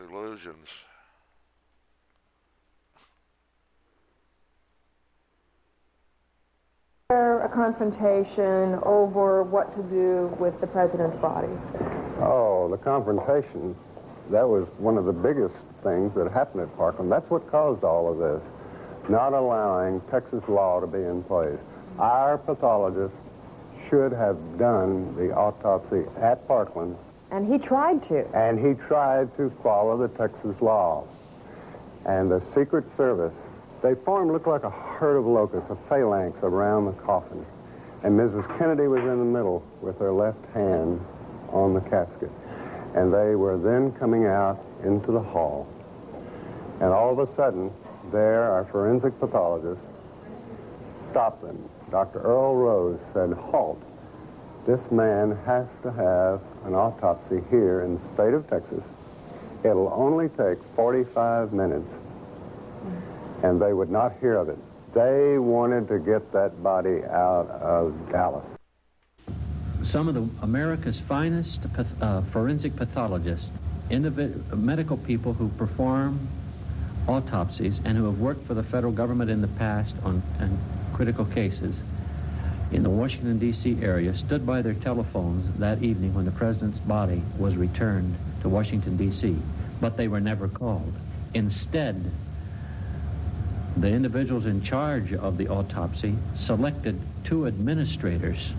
conclusions. A confrontation over what to do with the president's body? Oh, the confrontation, that was one of the biggest things that happened at Parkland. That's what caused all of this, not allowing Texas law to be in place. Our pathologist should have done the autopsy at Parkland. And he tried to. And he tried to follow the Texas law. And the Secret Service, they looked like a herd of locusts, a phalanx around the coffin. And Mrs. Kennedy was in the middle with her left hand on the casket. And they were then coming out into the hall. And all of a sudden, there, our forensic pathologist stopped them. Dr. Earl Rose said, "Halt. This man has to have an autopsy here in the state of Texas. It'll only take 45 minutes." And they would not hear of it. They wanted to get that body out of Dallas. Some of America's finest forensic pathologists, medical people who perform autopsies and who have worked for the federal government in the past on critical cases in the Washington, D.C. area, stood by their telephones that evening when the president's body was returned to Washington, D.C., but they were never called. Instead, the individuals in charge of the autopsy selected 2 administrators,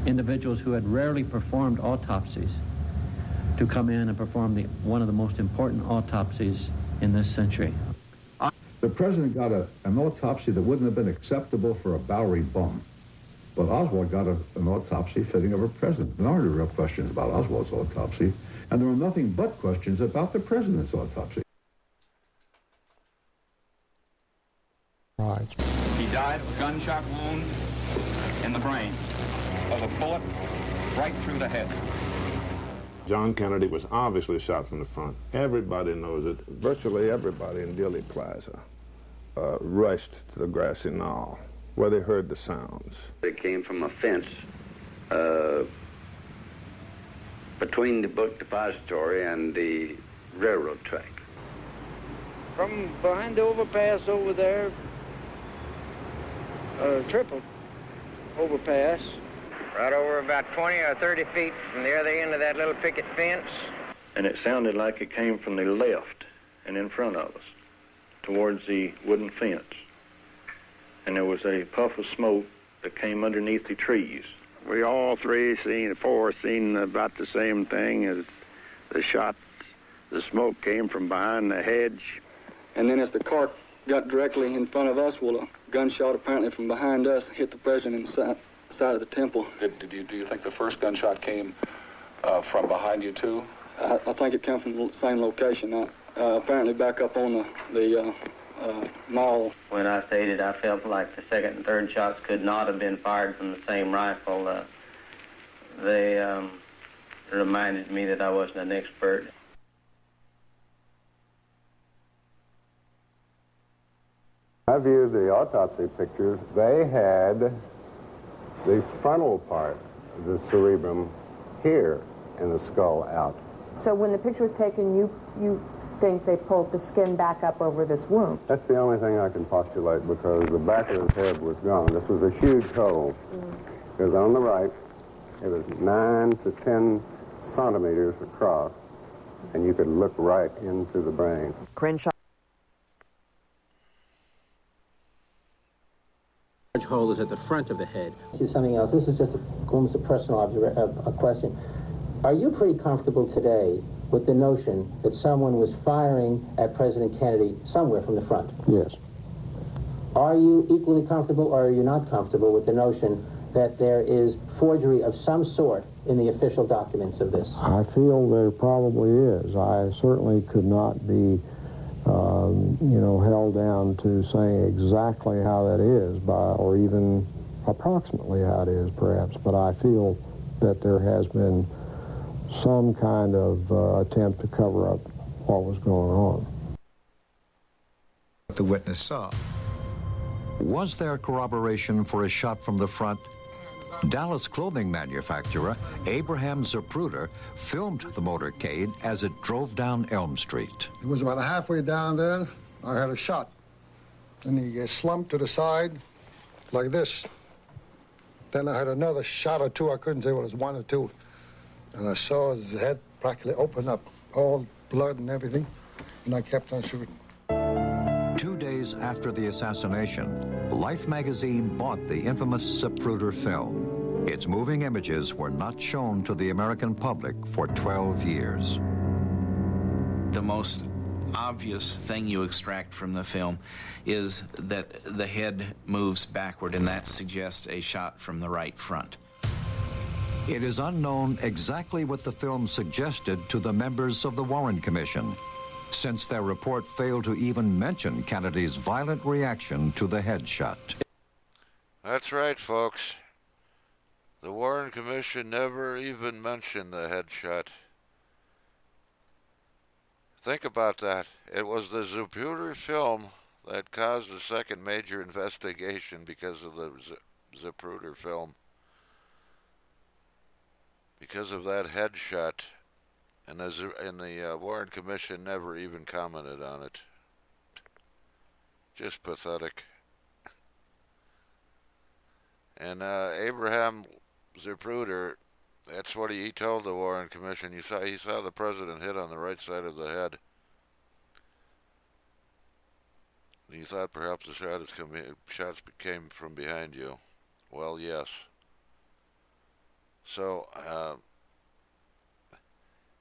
individuals who had rarely performed autopsies, to come in and perform one of the most important autopsies in this century. The president got an autopsy that wouldn't have been acceptable for a Bowery bum. But Oswald got an autopsy fitting of a president. There aren't real questions about Oswald's autopsy, and there were nothing but questions about the president's autopsy. Right. He died of a gunshot wound in the brain, of a bullet right through the head. John Kennedy was obviously shot from the front. Everybody knows it. Virtually everybody in Dealey Plaza rushed to the grassy knoll where they heard the sounds. It came from a fence between the book depository and the railroad track. From behind the overpass over there, triple overpass. Right over about 20 or 30 feet from the other end of that little picket fence. And it sounded like it came from the left and in front of us, towards the wooden fence. And there was a puff of smoke that came underneath the trees. We all four seen about the same thing as the shot. The smoke came from behind the hedge. And then as the car got directly in front of us, well, a gunshot apparently from behind us hit the president inside of the temple. Do you think the first gunshot came from behind you too? I think it came from the same location. Apparently back up on the mall. When I stated I felt like the second and third shots could not have been fired from the same rifle, they reminded me that I wasn't an expert. I viewed the autopsy pictures. They had the frontal part of the cerebrum here and the skull out. So when the picture was taken, you think they pulled the skin back up over this wound? That's the only thing I can postulate, because the back of his head was gone. This was a huge hole. It was on the right. It was 9 to 10 centimeters across, and you could look right into the brain. Crenshaw. Large hole is at the front of the head. See something else. This is just almost a personal a question. Are you pretty comfortable today with the notion that someone was firing at President Kennedy somewhere from the front? Yes. Are you equally comfortable, or are you not comfortable with the notion that there is forgery of some sort in the official documents of this? I feel there probably is. I certainly could not be held down to saying exactly how that is, or even approximately how it is, perhaps. But I feel that there has been some kind of attempt to cover up what was going on. What the witness saw. Was there corroboration for a shot from the front? Dallas clothing manufacturer Abraham Zapruder filmed the motorcade as it drove down Elm Street. It was about halfway down there, I had a shot. And he slumped to the side like this. Then I had another shot or two. I couldn't say what it was, one or two. And I saw his head practically open up, all blood and everything. And I kept on shooting. 2 days after the assassination, Life magazine bought the infamous Zapruder film. Its moving images were not shown to the American public for 12 years. The most obvious thing you extract from the film is that the head moves backward, and that suggests a shot from the right front. It is unknown exactly what the film suggested to the members of the Warren Commission, since their report failed to even mention Kennedy's violent reaction to the headshot. That's right, folks. The Warren Commission never even mentioned the headshot. Think about that. It was the Zapruder film that caused the second major investigation because of the Zapruder film. Because of that headshot. And the Warren Commission never even commented on it. Just pathetic. And Abraham Zapruder, that's what he told the Warren Commission. He saw the president hit on the right side of the head. He thought perhaps the shots came from behind you. Well, yes. So,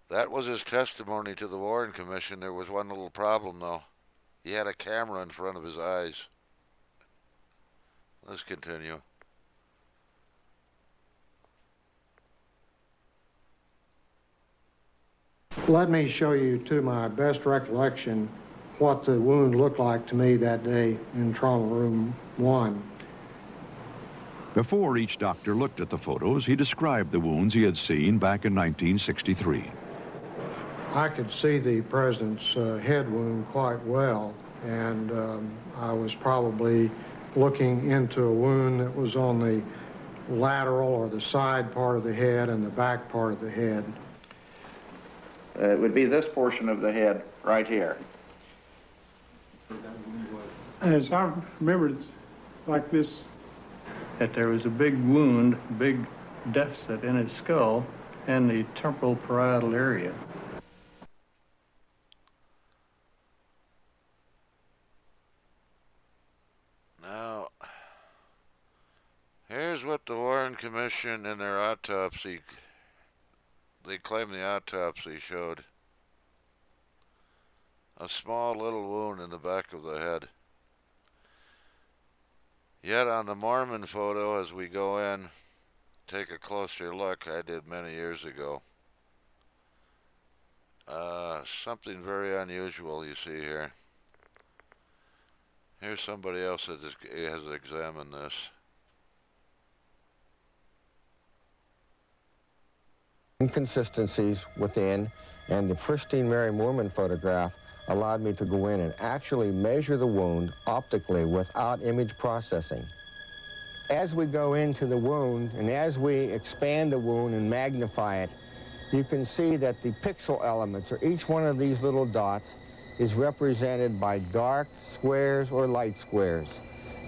that was his testimony to the Warren Commission. There was one little problem, though. He had a camera in front of his eyes. Let's continue. Let me show you, to my best recollection, what the wound looked like to me that day in trauma room 1. Before each doctor looked at the photos, he described the wounds he had seen back in 1963. I could see the president's head wound quite well, and I was probably looking into a wound that was on the lateral or the side part of the head and the back part of the head. It would be this portion of the head right here. As I remember, it's like this, that there was a big wound, big deficit in his skull and the temporal parietal area. Now, here's what the Warren Commission in their autopsy, they claim the autopsy showed. A small little wound in the back of the head. Yet on the Mormon photo, as we go in, take a closer look, I did many years ago. Something very unusual you see here. Here's somebody else that has examined this. Inconsistencies within, and the pristine Mary Moorman photograph allowed me to go in and actually measure the wound optically without image processing. As we go into the wound and as we expand the wound and magnify it, you can see that the pixel elements, or each one of these little dots, is represented by dark squares or light squares.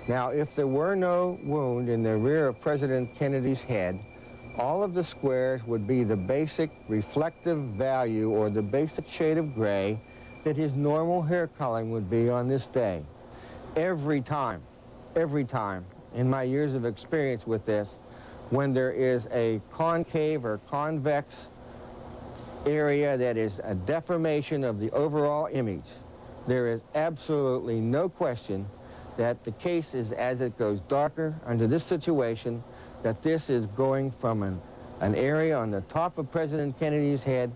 Now, if there were no wound in the rear of President Kennedy's head, all of the squares would be the basic reflective value or the basic shade of gray that his normal hair coloring would be on this day. Every time, in my years of experience with this, when there is a concave or convex area that is a deformation of the overall image, there is absolutely no question that the case is, as it goes darker under this situation, that this is going from an area on the top of President Kennedy's head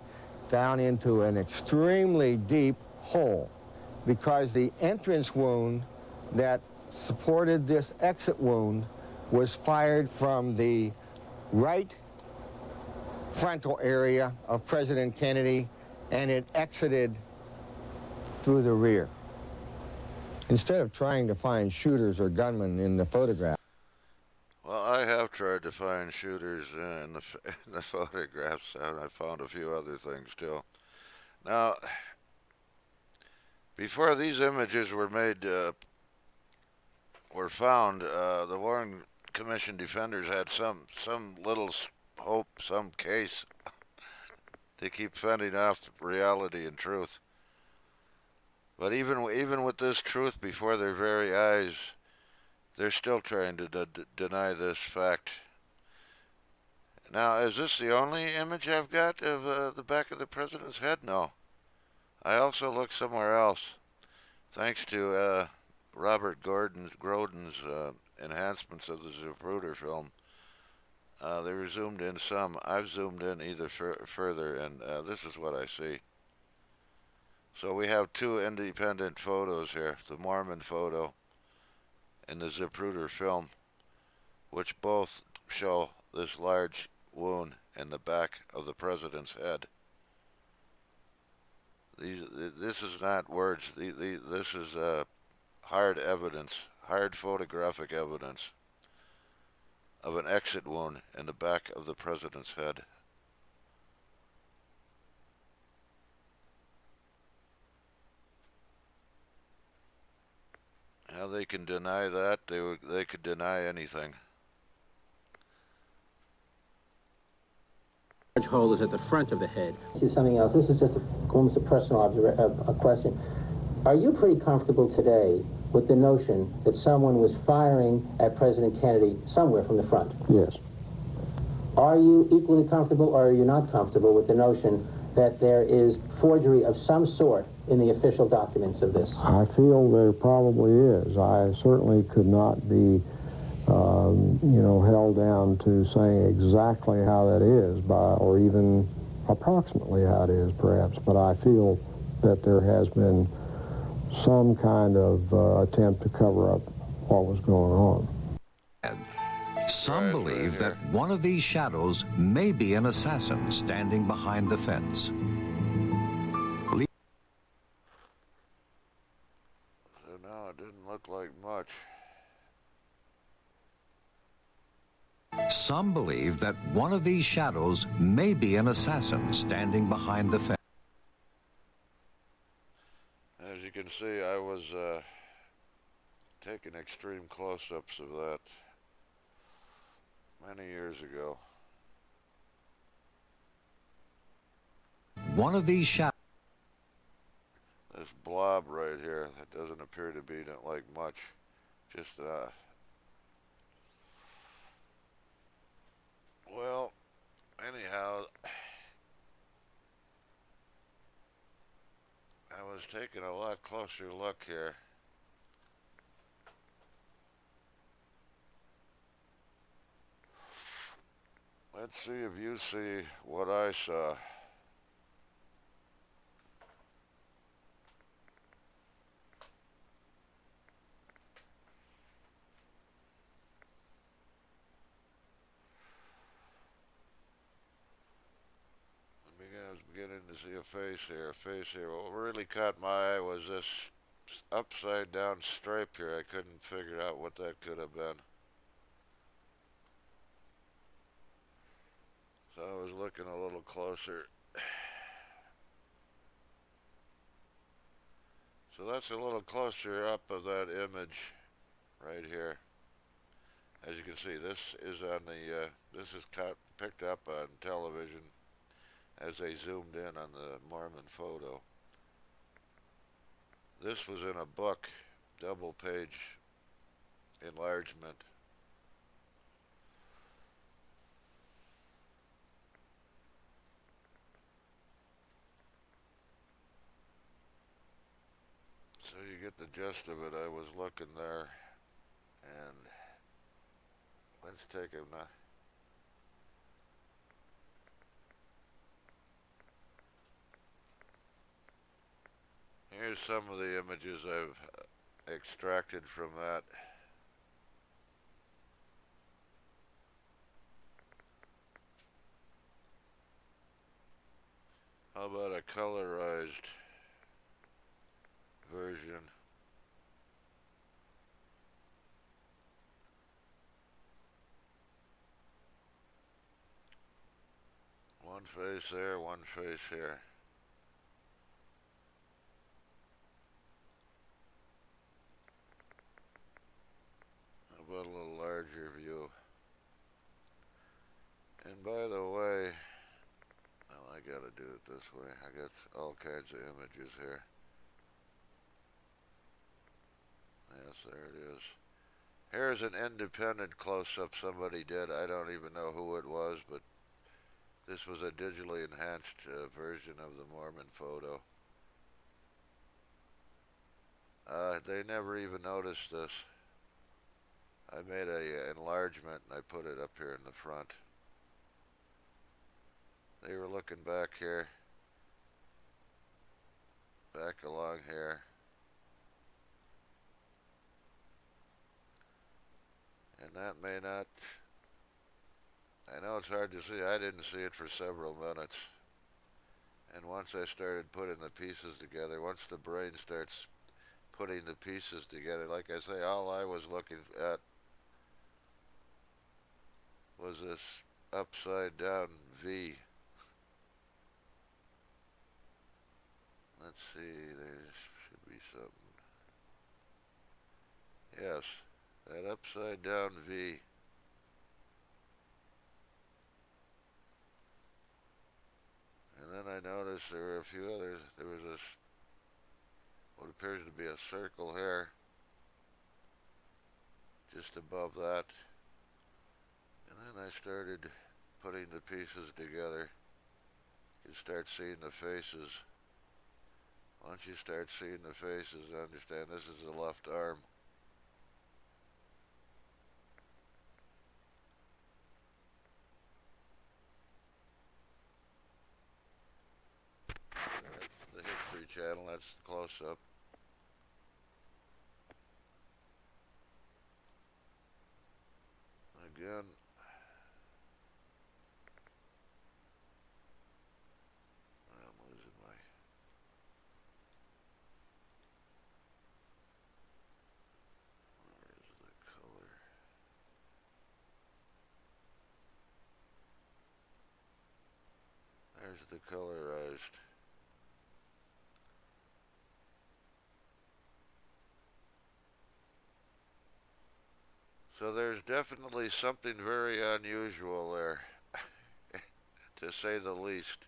down into an extremely deep hole, because the entrance wound that supported this exit wound was fired from the right frontal area of President Kennedy, and it exited through the rear. Instead of trying to find shooters or gunmen in the photograph. Well, I have tried to find shooters in the photographs, and I found a few other things too. Now, before these images were found, the Warren Commission defenders had some little hope, some case to keep fending off reality and truth. But even with this truth before their very eyes, they're still trying to deny this fact. Now, is this the only image I've got of the back of the president's head? No. I also looked somewhere else. Thanks to Robert Grodin's enhancements of the Zapruder film, they were zoomed in some. I've zoomed in either further, and this is what I see. So we have two independent photos here, the Mormon photo and the Zapruder film, which both show this large wound in the back of the president's head. This is not words. This is hard evidence, hard photographic evidence of an exit wound in the back of the president's head. How they can deny that? They could deny anything. Large hole is at the front of the head. See something else. This is just almost a personal a question. Are you pretty comfortable today with the notion that someone was firing at President Kennedy somewhere from the front? Yes. Are you equally comfortable, or are you not comfortable with the notion that there is forgery of some sort in the official documents of this? I feel there probably is. I certainly could not be, held down to saying exactly how that is, or even approximately how it is, perhaps. But I feel that there has been some kind of attempt to cover up what was going on. Some believe that one of these shadows may be an assassin standing behind the fence. So now it didn't look like much. Some believe that one of these shadows may be an assassin standing behind the fence. As you can see, I was taking extreme close-ups of that many years ago. One of these shadows. This blob right here, that doesn't appear to be like much. Just, well, anyhow, I was taking a lot closer look here. Let's see if you see what I saw. I was beginning to see a face here. What really caught my eye was this upside down stripe here. I couldn't figure out what that could have been. So I was looking a little closer. So that's a little closer up of that image right here. As you can see, this is on the this is picked up on television as they zoomed in on the Mormon photo. This was in a book, double page enlargement. So you get the gist of it. I was looking there, and let's take a here's some of the images I've extracted from that. How about a colorized version? One face there, one face here. How about a little larger view? And by the way, well, I gotta do it this way. I got all kinds of images here. Yes, there it is. Here's an independent close-up somebody did. I don't even know who it was, but this was a digitally enhanced version of the Mormon photo. They never even noticed this. I made a enlargement and I put it up here in the front. They were looking back here, back along here. And that may not, I know it's hard to see. I didn't see it for several minutes. And once I started putting the pieces together, once the brain starts putting the pieces together, like I say, all I was looking at was this upside down V. Let's see, there should be something. Yes, that upside down V. And then I noticed there were a few others. There was this, what appears to be a circle here, just above that. And then I started putting the pieces together. You start seeing the faces. Once you start seeing the faces, understand this is the left arm. That's the History Channel, that's the close-up. Again, I'm losing my... Where is the color? There's the colorized. So there's definitely something very unusual there, to say the least.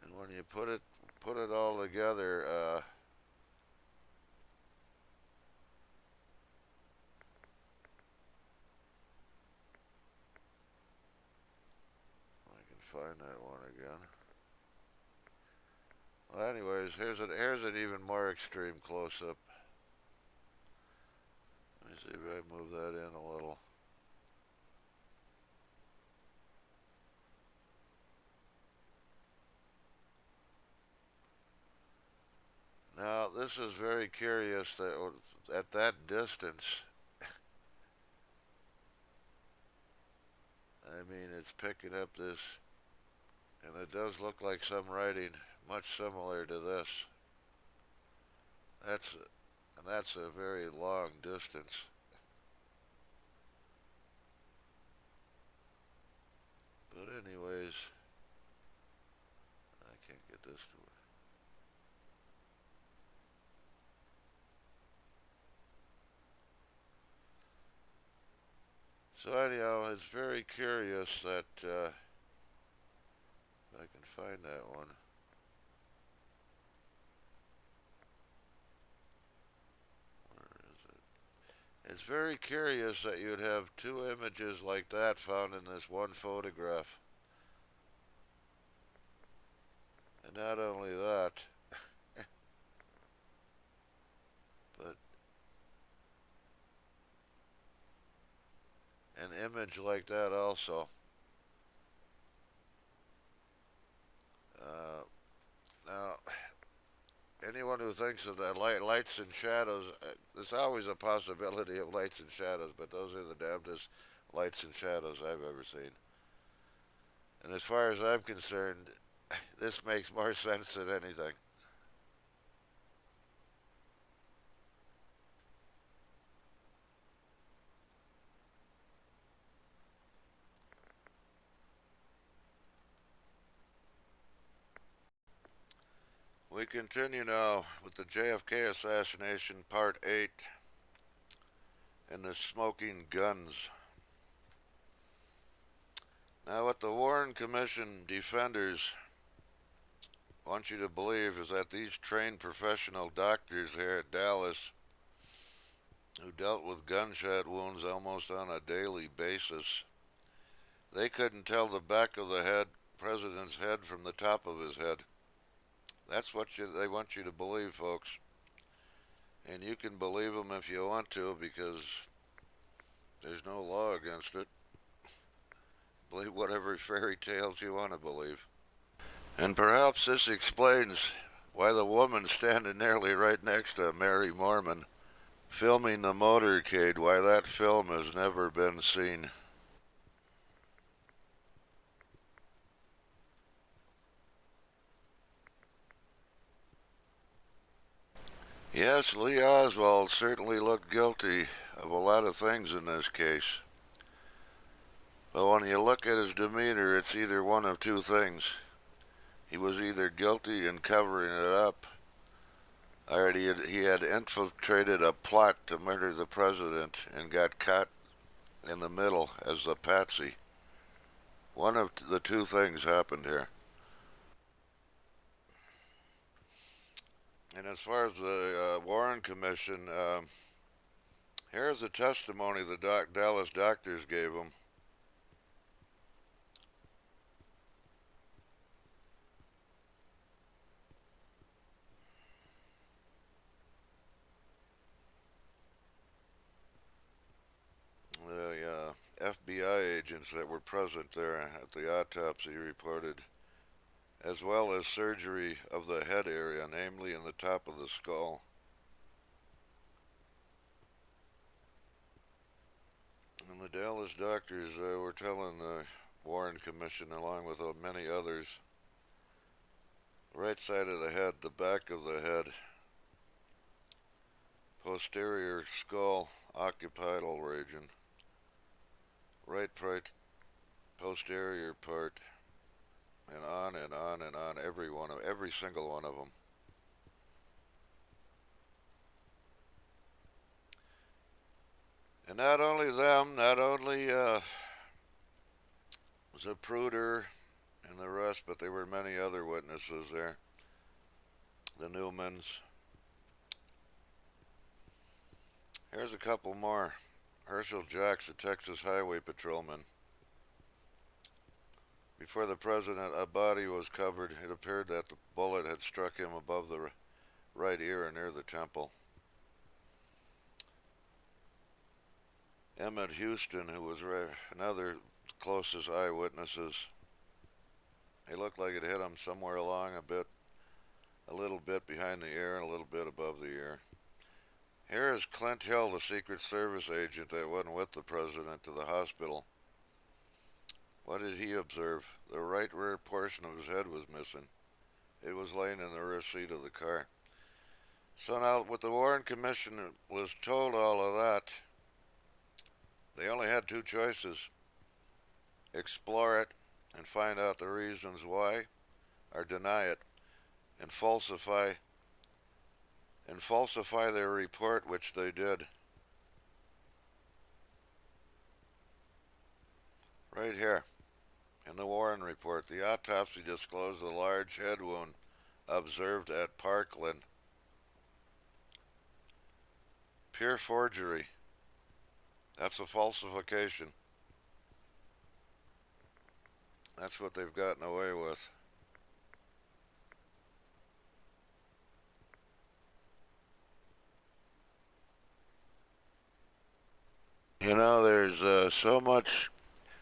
And when you put it all together, I can find that one again. Well, anyways, here's an even more extreme close-up. Let me see if I move that in a little. Now, this is very curious that at that distance, I mean, it's picking up this, and it does look like some writing much similar to this. That's a very long distance. But anyways, I can't get this to work. So anyhow, it's very curious that, if I can find that one. Where is it? It's very curious that you'd have two images like that found in this one photograph. And not only that, but an image like that also. Now, anyone who thinks of that lights and shadows, there's always a possibility of lights and shadows, but those are the damnedest lights and shadows I've ever seen. And as far as I'm concerned, this makes more sense than anything. We continue now with the JFK assassination, Part 8, and the smoking guns. Now, what the Warren Commission defenders want you to believe is that these trained professional doctors here at Dallas, who dealt with gunshot wounds almost on a daily basis, they couldn't tell the back of the president's head from the top of his head. That's what they want you to believe, folks. And you can believe them if you want to, because there's no law against it. Believe whatever fairy tales you want to believe. And perhaps this explains why the woman standing nearly right next to Mary Mormon filming the motorcade, why that film has never been seen. Yes, Lee Oswald certainly looked guilty of a lot of things in this case. But when you look at his demeanor, it's either one of two things. He was either guilty in covering it up, or he had infiltrated a plot to murder the president and got caught in the middle as the patsy. One of the two things happened here. And as far as the Warren Commission, here's the testimony the Dallas doctors gave him. The FBI agents that were present there at the autopsy reported, as well as surgery of the head area, namely in the top of the skull. And the Dallas doctors were telling the Warren Commission, along with many others, right side of the head, the back of the head, posterior skull occipital region, right posterior part, and on and on and on, every single one of them. And not only them, not only Zapruder and the rest, but there were many other witnesses there. The Newmans. Here's a couple more. Herschel Jacks, a Texas highway patrolman. Before the president, a body was covered. It appeared that the bullet had struck him above the right ear near the temple. Emmett Houston, who was another closest eyewitnesses. He looked like it hit him somewhere along a little bit behind the ear and a little bit above the ear. Here is Clint Hill, the Secret Service agent that went with the president to the hospital. What did he observe? The right rear portion of his head was missing. It was laying in the rear seat of the car. So now, with the Warren Commission was told all of that, they only had two choices. Explore it and find out the reasons why, or deny it and falsify their report, which they did. Right here in the Warren report, the autopsy disclosed a large head wound observed at Parkland. Pure forgery. That's a falsification. That's what they've gotten away with. You know, there's so much.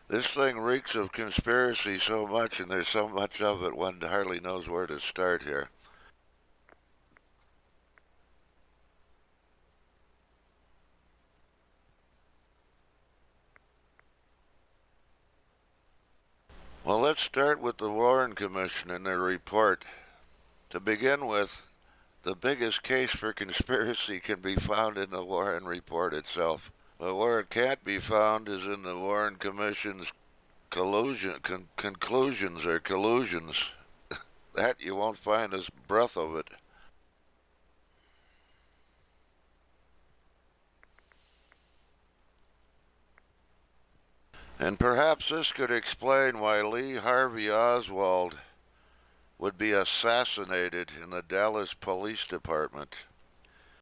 This thing reeks of conspiracy so much, and there's so much of it, one hardly knows where to start here. Well, let's start with the Warren Commission and their report. To begin with, the biggest case for conspiracy can be found in the Warren report itself. But where it can't be found is in the Warren Commission's conclusions or collusions. that you won't find a breath of it. And perhaps this could explain why Lee Harvey Oswald would be assassinated in the Dallas Police Department.